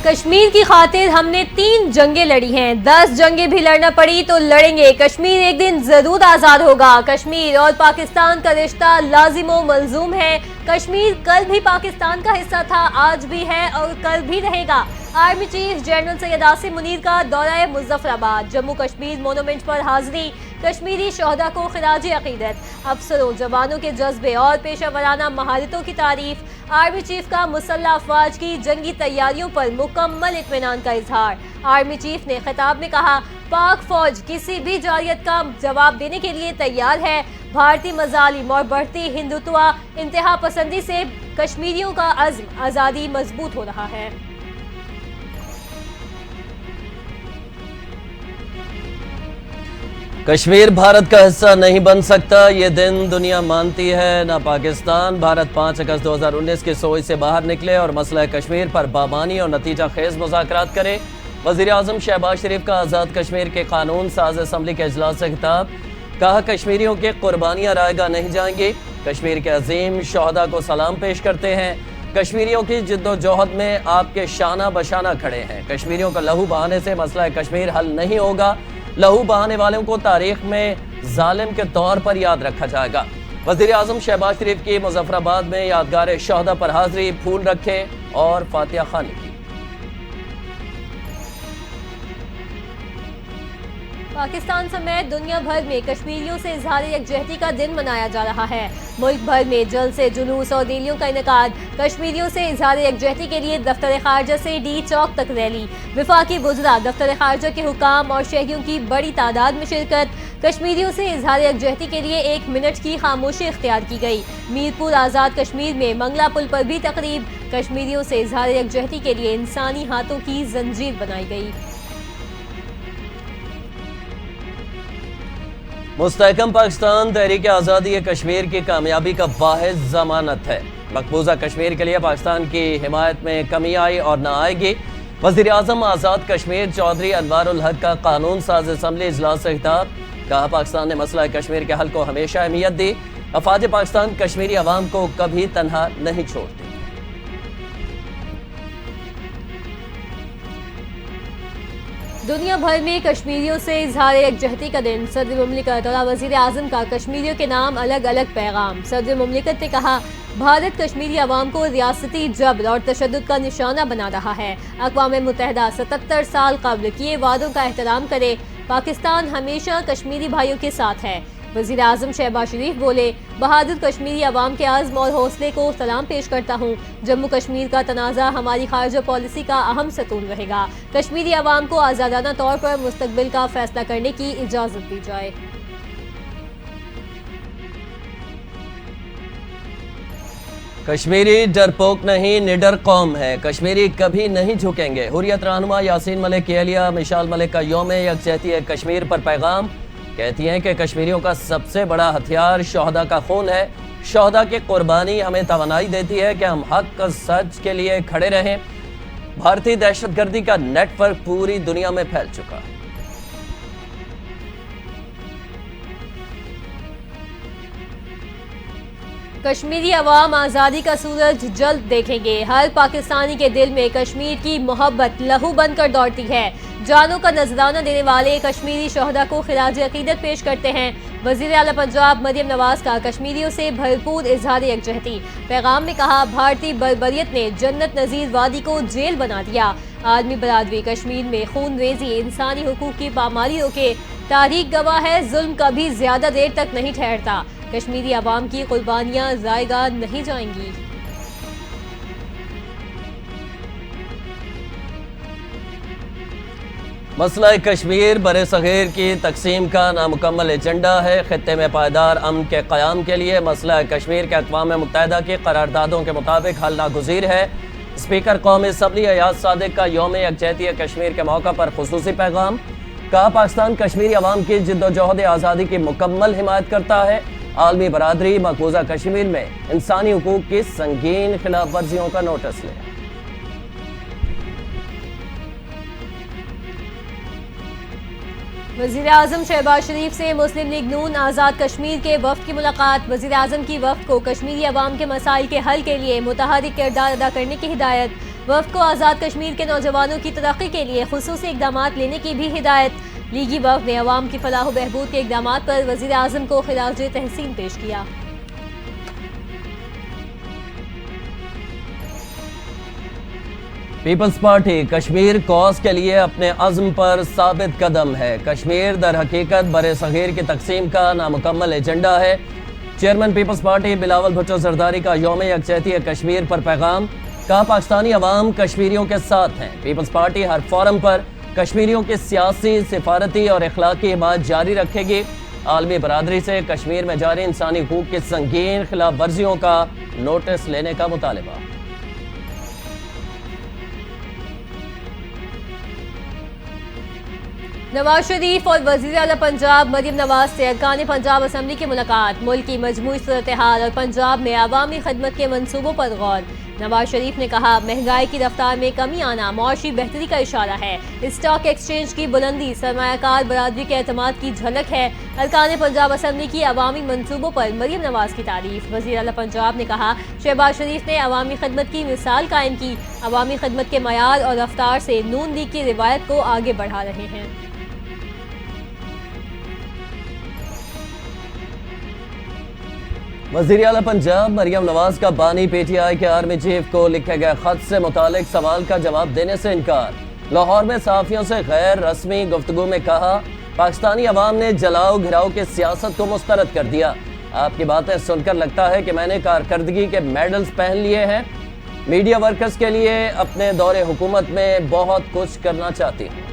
کشمیر کی خاطر ہم نے 3 جنگیں لڑی ہیں، 10 جنگیں بھی لڑنا پڑی تو لڑیں گے۔ کشمیر ایک دن ضرور آزاد ہوگا۔ کشمیر اور پاکستان کا رشتہ لازم و ملزوم ہے۔ کشمیر کل بھی پاکستان کا حصہ تھا، آج بھی ہے اور کل بھی رہے گا۔ Army chief general Syed Asim Munir کا دورہ مظفر آباد، جموں کشمیر مونومنٹ پر حاضری، کشمیری شہداء کو خراج عقیدت، افسروں جوانوں کے جذبے اور پیشہ ورانہ مہارتوں کی تعریف۔ آرمی چیف کا مسلح افواج کی جنگی تیاریوں پر مکمل اطمینان کا اظہار۔ آرمی چیف نے خطاب میں کہا، پاک فوج کسی بھی جارحیت کا جواب دینے کے لیے تیار ہے۔ بھارتی مظالم اور بڑھتی ہندوتوا انتہا پسندی سے کشمیریوں کا عزم آزادی مضبوط ہو رہا ہے۔ کشمیر بھارت کا حصہ نہیں بن سکتا، یہ دن دنیا مانتی ہے نہ پاکستان۔ بھارت 5 اگست 2019 کی سوئی سے باہر نکلے اور مسئلہ کشمیر پر بامانی اور نتیجہ خیز مذاکرات کرے۔ وزیر اعظم شہباز شریف کا آزاد کشمیر کے قانون ساز اسمبلی کے اجلاس سے خطاب، کہا کشمیریوں کی قربانیاں رائے گاہ نہیں جائیں گی۔ کشمیر کے عظیم شہداء کو سلام پیش کرتے ہیں۔ کشمیریوں کی جد و جہد میں آپ کے شانہ بشانہ کھڑے ہیں۔ کشمیریوں کا لہو بہانے سے مسئلہ کشمیر حل نہیں ہوگا۔ لہو بہانے والوں کو تاریخ میں ظالم کے طور پر یاد رکھا جائے گا۔ وزیر اعظم شہباز شریف کی مظفر آباد میں یادگار شہداء پر حاضری، پھول رکھے اور فاتحہ خوانی کی۔ پاکستان سمیت دنیا بھر میں کشمیریوں سے اظہار یکجہتی کا دن منایا جا رہا ہے۔ ملک بھر میں جلسے، جلوس اور ریلیوں کا انعقاد۔ کشمیریوں سے اظہار یکجہتی کے لیے دفتر خارجہ سے ڈی چوک تک ریلی۔ وفاقی وزراء، دفتر خارجہ کے حکام اور شہریوں کی بڑی تعداد میں شرکت۔ کشمیریوں سے اظہار یکجہتی کے لیے 1 منٹ کی خاموشی اختیار کی گئی۔ میرپور آزاد کشمیر میں منگلا پل پر بھی تقریب۔ کشمیریوں سے اظہار یکجہتی کے لیے انسانی ہاتھوں کی زنجیر بنائی گئی۔ مستحکم پاکستان تحریک آزادی کشمیر کی کامیابی کا واحد ضمانت ہے۔ مقبوضہ کشمیر کے لیے پاکستان کی حمایت میں کمی آئی اور نہ آئے گی۔ وزیر اعظم آزاد کشمیر چودھری انوار الحق کا قانون ساز اسمبلی اجلاس سے خطاب، کہا پاکستان نے مسئلہ کشمیر کے حل کو ہمیشہ اہمیت دی۔ افواج پاکستان کشمیری عوام کو کبھی تنہا نہیں چھوڑتی۔ دنیا بھر میں کشمیریوں سے اظہار یکجہتی کا دن، صدر مملکت اور وزیر اعظم کا کشمیریوں کے نام الگ الگ پیغام۔ صدر مملکت نے کہا، بھارت کشمیری عوام کو ریاستی جبر اور تشدد کا نشانہ بنا رہا ہے۔ اقوام متحدہ 77 سال قبل کیے وعدوں کا احترام کرے۔ پاکستان ہمیشہ کشمیری بھائیوں کے ساتھ ہے۔ وزیر اعظم شہباز شریف بولے، بہادر کشمیری عوام کے عزم اور حوصلے کو سلام پیش کرتا ہوں۔ جموں کشمیر کا تنازع ہماری خارجہ پالیسی کا اہم ستون رہے گا۔ کشمیری عوام کو آزادانہ طور پر مستقبل کا فیصلہ کرنے کی اجازت دی جائے۔ کشمیری ڈرپوک نہیں، نڈر قوم ہے۔ کشمیری کبھی نہیں جھکیں گے۔ حریت رہنما یاسین ملک کی اہلیہ مشال ملک کا یوم یکجہتی کشمیر پر پیغام، کہتی ہیں کہ کشمیریوں کا سب سے بڑا ہتھیار شہداء کا خون ہے۔ شہداء کی قربانی ہمیں توانائی دیتی ہے کہ ہم حق اور سچ کے لیے کھڑے رہیں۔ بھارتی دہشت گردی کا نیٹ ورک پوری دنیا میں پھیل چکا ہے۔ کشمیری عوام آزادی کا سورج جلد دیکھیں گے۔ ہر پاکستانی کے دل میں کشمیر کی محبت لہو بن کر دوڑتی ہے۔ جانوں کا نذرانہ دینے والے کشمیری شہداء کو خراج عقیدت پیش کرتے ہیں۔ وزیر اعلیٰ پنجاب مریم نواز کا کشمیریوں سے بھرپور اظہار یکجہتی۔ پیغام میں کہا، بھارتی بربریت نے جنت نظیر وادی کو جیل بنا دیا۔ عالمی برادری کشمیر میں خون ریزی، انسانی حقوق کی پامالی روکے۔ تاریخ گواہ ہے، ظلم کبھی زیادہ دیر تک نہیں ٹھہرتا۔ کشمیری عوام کی قربانیاں ضائع نہیں جائیں گی۔ مسئلہ کشمیر برصغیر کی تقسیم کا نامکمل ایجنڈا ہے۔ خطے میں پائیدار امن کے قیام کے لیے مسئلہ کشمیر کے اقوام متحدہ کی قراردادوں کے مطابق حل ناگزیر ہے۔ اسپیکر قومی اسمبلی ایاز صادق کا یوم یکجہتی کشمیر کے موقع پر خصوصی پیغام، کہا پاکستان کشمیری عوام کی جد و جہد آزادی کی مکمل حمایت کرتا ہے۔ عالمی برادری مقبوضہ کشمیر میں انسانی حقوق کی سنگین خلاف ورزیوں کا نوٹس لے۔ وزیر اعظم شہباز شریف سے مسلم لیگ نون آزاد کشمیر کے وفد کی ملاقات۔ وزیر اعظم کی وفد کو کشمیری عوام کے مسائل کے حل کے لیے متحرک کردار ادا کرنے کی ہدایت۔ وفد کو آزاد کشمیر کے نوجوانوں کی ترقی کے لیے خصوصی اقدامات لینے کی بھی ہدایت۔ لیگی وفد نے عوام کی فلاح و بہبود کے اقدامات پر وزیر اعظم کو خراج تحسین پیش کیا۔ پیپلز پارٹی کشمیر کوز کے لیے اپنے عزم پر ثابت قدم ہے۔ کشمیر در حقیقت بر صغیر کی تقسیم کا نامکمل ایجنڈا ہے۔ چیئرمین پیپلز پارٹی بلاول بھٹو زرداری کا یوم یکجہتی کشمیر پر پیغام، کہا پاکستانی عوام کشمیریوں کے ساتھ ہیں۔ پیپلز پارٹی ہر فورم پر کشمیریوں کی سیاسی، سفارتی اور اخلاقی حمایت جاری رکھے گی۔ عالمی برادری سے کشمیر میں جاری انسانی حقوق کی سنگین خلاف ورزیوں کا نوٹس لینے کا مطالبہ۔ نواز شریف اور وزیر اعلیٰ پنجاب مریم نواز سے ارکان پنجاب اسمبلی کی ملاقات، ملک کی مجموعی صورتحال اور پنجاب میں عوامی خدمت کے منصوبوں پر غور۔ نواز شریف نے کہا مہنگائی کی رفتار میں کمی آنا معاشی بہتری کا اشارہ ہے، اسٹاک ایکسچینج کی بلندی سرمایہ کار برادری کے اعتماد کی جھلک ہے۔ ارکان پنجاب اسمبلی کی عوامی منصوبوں پر مریم نواز کی تعریف۔ وزیر اعلیٰ پنجاب نے کہا شہباز شریف نے عوامی خدمت کی مثال قائم کی، عوامی خدمت کے معیار اور رفتار سے نون لیگ کی روایت کو آگے بڑھا رہے ہیں۔ وزیر اعلیٰ پنجاب مریم نواز کا بانی پی ٹی آئی کے آرمی چیف کو لکھے گئے خط سے متعلق سوال کا جواب دینے سے انکار۔ لاہور میں صحافیوں سے غیر رسمی گفتگو میں کہا پاکستانی عوام نے جلاؤ گھراؤ کی سیاست کو مسترد کر دیا۔ آپ کی باتیں سن کر لگتا ہے کہ میں نے کارکردگی کے میڈلز پہن لیے ہیں۔ میڈیا ورکرز کے لیے اپنے دور حکومت میں بہت کچھ کرنا چاہتی ہوں۔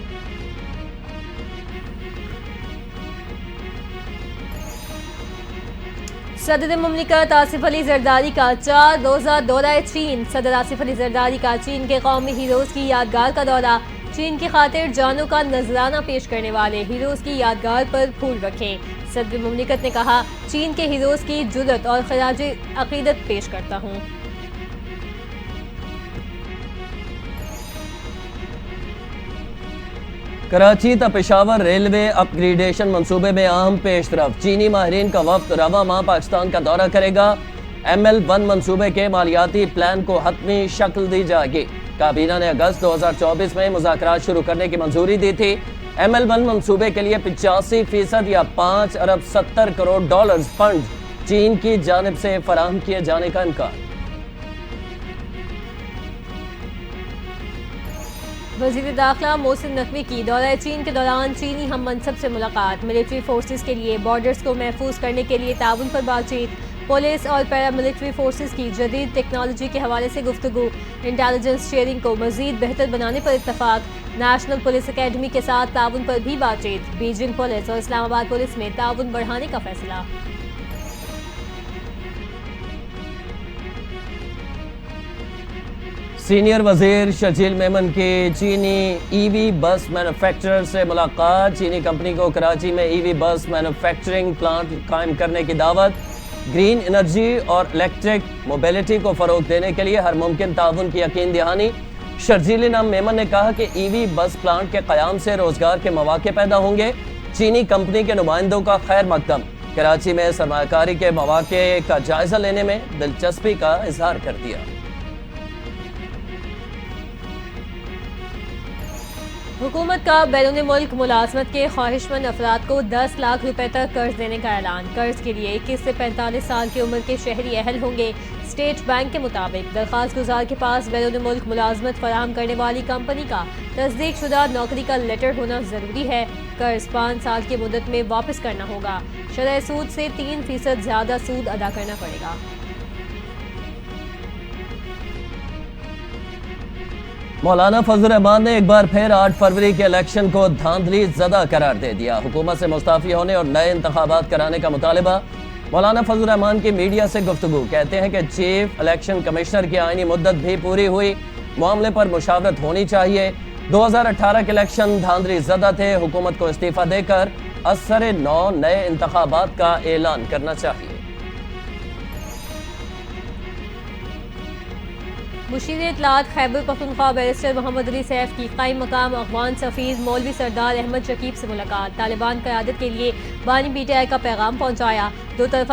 صدر مملکت آصف علی زرداری کا 4 روزہ دورہ چین۔ صدر آصف علی زرداری کا چین کے قومی ہیروز کی یادگار کا دورہ، چین کی خاطر جانوں کا نذرانہ پیش کرنے والے ہیروز کی یادگار پر پھول رکھے۔ صدر مملکت نے کہا چین کے ہیروز کی جرات اور خراج عقیدت پیش کرتا ہوں۔ کراچی تا پشاور ریلوے اپ گریڈیشن منصوبے میں اہم پیش رفت، چینی ماہرین کا وفد رواں ماہ پاکستان کا دورہ کرے گا۔ ML1 منصوبے کے مالیاتی پلان کو حتمی شکل دی جائے گی۔ کابینہ نے اگست 2024 میں مذاکرات شروع کرنے کی منظوری دی تھی۔ ML1 منصوبے کے لیے 85% یا $5 ارب 70 کروڑ فنڈ چین کی جانب سے فراہم کیے جانے کا امکان۔ وزیر داخلہ محسن نقوی کی دورہ چین کے دوران چینی ہم منصب سے ملاقات، ملٹری فورسز کے لیے بارڈرز کو محفوظ کرنے کے لیے تعاون پر بات چیت، پولیس اور پیرا ملٹری فورسز کی جدید ٹیکنالوجی کے حوالے سے گفتگو، انٹیلیجنس شیئرنگ کو مزید بہتر بنانے پر اتفاق، نیشنل پولیس اکیڈمی کے ساتھ تعاون پر بھی بات چیت، بیجنگ پولیس اور اسلام آباد پولیس میں تعاون بڑھانے کا فیصلہ۔ سینئر وزیر شرجیل میمن کی چینی ای وی بس مینوفیکچرر سے ملاقات، چینی کمپنی کو کراچی میں ای وی بس مینوفیکچرنگ پلانٹ قائم کرنے کی دعوت، گرین انرجی اور الیکٹرک موبیلٹی کو فروغ دینے کے لیے ہر ممکن تعاون کی یقین دہانی۔ شرجیل نام میمن نے کہا کہ ای وی بس پلانٹ کے قیام سے روزگار کے مواقع پیدا ہوں گے۔ چینی کمپنی کے نمائندوں کا خیر مقدم، کراچی میں سرمایہ کاری کے مواقع کا جائزہ لینے میں دلچسپی کا اظہار کر دیا۔ حکومت کا بیرون ملک ملازمت کے خواہش مند افراد کو 10 لاکھ روپے تک قرض دینے کا اعلان۔ قرض کے لیے 21 سے 45 سال کی عمر کے شہری اہل ہوں گے۔ اسٹیٹ بینک کے مطابق درخواست گزار کے پاس بیرون ملک ملازمت فراہم کرنے والی کمپنی کا تصدیق شدہ نوکری کا لیٹر ہونا ضروری ہے۔ قرض 5 سال کی مدت میں واپس کرنا ہوگا۔ شرح سود سے 3% زیادہ سود ادا کرنا پڑے گا۔ مولانا فضل الرحمان نے ایک بار پھر 8 فروری کے الیکشن کو دھاندلی زدہ قرار دے دیا۔ حکومت سے مستعفی ہونے اور نئے انتخابات کرانے کا مطالبہ۔ مولانا فضل الرحمان کی میڈیا سے گفتگو، کہتے ہیں کہ چیف الیکشن کمشنر کی آئینی مدت بھی پوری ہوئی، معاملے پر مشاورت ہونی چاہیے۔ 2018 کے الیکشن دھاندلی زدہ تھے، حکومت کو استعفیٰ دے کر اثر 9 نئے انتخابات کا اعلان کرنا چاہیے۔ مشیر اطلاعات خیبر پختونخوا بیرسٹر محمد علی سیف کی قائم مقام افغان سفیر مولوی سردار احمد شکیب سے ملاقات، طالبان قیادت کے لیے بانی پی ٹی آئی کا پیغام پہنچایا، دو طرفہ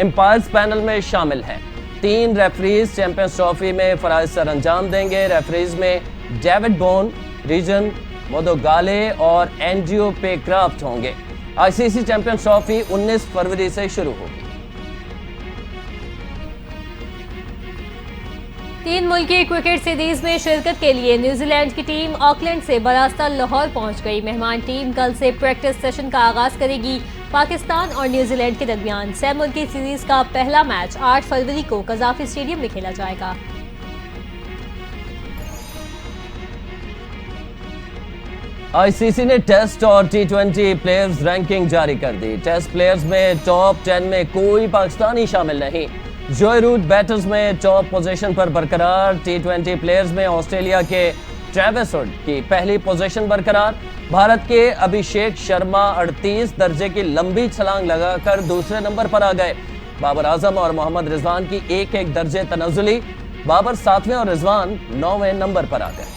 امپائرز پینل میں شامل ہیں۔ 3 ریفریز چیمپئنز ٹرافی میں فرائض سر انجام دیں گے۔ ریفریز میں ڈیوڈ بون، ریجن مودوگالے اور اینڈریو پے کرافٹ ہوں گے۔ ICC چیمپئنز ٹرافی 19 فروری سے شروع ہوگی۔ 3 ملکی کرکٹ سیریز میں شرکت کے لیے نیوزی لینڈ کی ٹیم آکلینڈ سے براستہ لاہور پہنچ گئی۔ مہمان ٹیم کل سے پریکٹس سیشن کا آغاز کرے گی۔ پاکستان اور نیوزی لینڈ کے درمیان 6 ملکی سیریز کا پہلا میچ 8 فروری کو قذافی اسٹیڈیم میں کھیلا جائے گا۔ ICC نے ٹیسٹ اور T20 پلیئرز رینکنگ جاری کر دی۔ ٹیسٹ پلیئرز میں ٹاپ 10 میں کوئی پاکستانی شامل نہیں۔ جوئے روٹ بیٹرز میں ٹاپ پوزیشن پر برقرار۔ T20 پلیئرز میں آسٹریلیا کے ٹریوس ہڈ کی پہلی پوزیشن برقرار۔ بھارت کے ابھیشیک شرما 38 درجے کی لمبی چھلانگ لگا کر دوسرے نمبر پر آ گئے۔ بابر اعظم اور محمد رضوان کی 1-1 درجے تنزلی۔ بابر 7ویں اور رضوان 9ویں نمبر پر آ گئے۔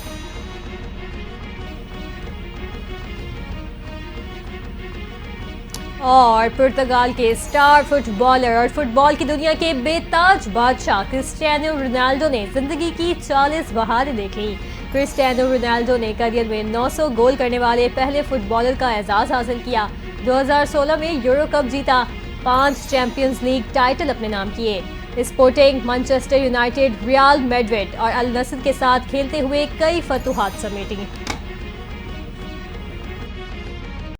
اور پرتگال کے سٹار فٹ بالر اور فٹ بال کی دنیا کے بے تاج بادشاہ کرسٹیانو رونالڈو نے زندگی کی 40 بہاریں دیکھ لی۔ کرسٹیانو رونالڈو نے کیریئر میں 900 گول کرنے والے پہلے فٹ بالر کا اعزاز حاصل کیا۔ 2016 میں یورو کپ جیتا، 5 چیمپئنز لیگ ٹائٹل اپنے نام کیے۔ Sporting, Manchester United, Real Madrid اور النصر کے ساتھ کھیلتے ہوئے کئی فتوحات سمیٹیں۔